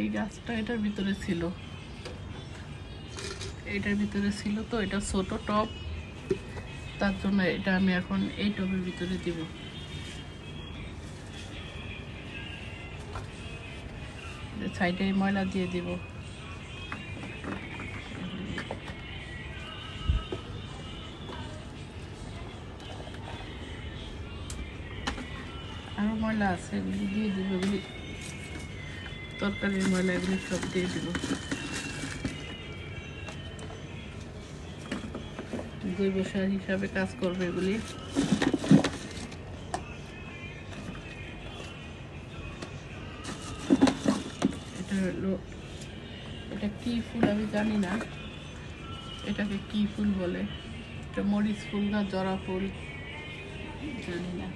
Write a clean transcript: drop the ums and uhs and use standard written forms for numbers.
এই গাছটা এটার ভিতরে ছিল, এটার ভিতরে ছিল তো এটা ছোট টব, তার জন্য এটা আমি এখন এই টবের ভিতরে দিব। সাইডে ময়লা দিয়ে দিব। আরো ময়লা আছে, এগুলি দিয়ে দিব, এগুলি তরকারির ময়লা, এগুলি সব দিয়ে দিব। জৈব সার হিসাবে কাজ করবে এগুলি। এটা হলো, এটা কি ফুল আমি জানি না, এটাকে কি ফুল বলে, এটা মরিচ ফুল না জরা ফুল জানি না।